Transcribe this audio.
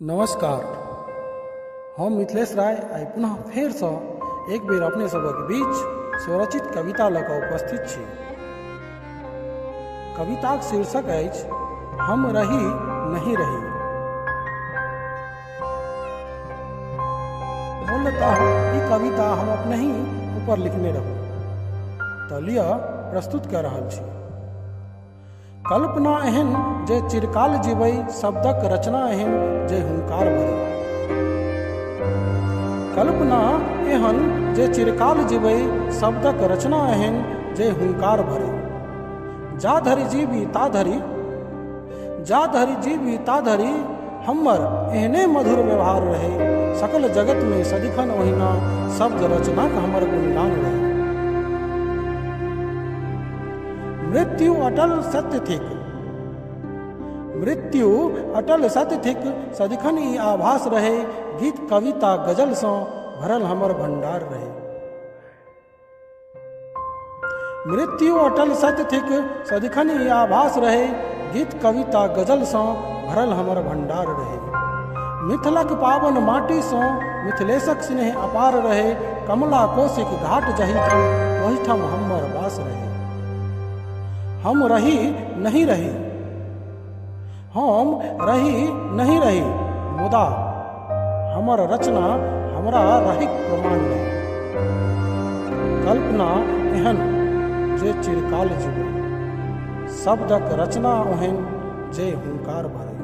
नमस्कार। हम मिथिलेश राय आई पुनः फेर से एक बेर अपने सबक बीच स्वरचित कविता लऽ कऽ उपस्थित छी। कविताक शीर्षक अछि हम रही नहीं रही। मूलतः ई कविता हम अपने ही ऊपर लिखने रहूँ तऽ लिअ प्रस्तुत कऽ रहल छी। कल्पना एहन जे चिरकाल जीवै, शब्दक रचना एहन जे हुंकार भरे। कल्पना एहन जे चिरकाल जीवै, शब्दक रचना एहन जे हुंकार भरे। जा धरि जीवी ता धरि, जा धरि जीवी ता धरि हमर एहने मधुर व्यवहार रहे। सकल जगत में सदिखन ओहिना शब्द रचनाक हमर गुणगान रहे। मृत्यु अटल सत्य थिक, मृत्यु अटल सत्य थिक, सदिखन ई आभास रहे। गीत कविता गजल सँ भरल हमर भंडार रहे। मृत्यु अटल सत्य थिक, सदिखन ई आभास रहे। गीत कविता गजल सँ भरल हमर भंडार रहे। मिथिलक पावन माटी सँ मिथिलेशक स्नेह अपार रहे। कमला कोशिक घाट जहिठाम ओहिठाम हमर वास रहे। हम रही नहीं रही, हम रही नहीं रही, मुदा हमर रचना हमरा रहिक प्रमाण रही। कल्पना एहन जे चिरकाल जीवै, शब्दक रचना ओहन जे हुंकार भरे।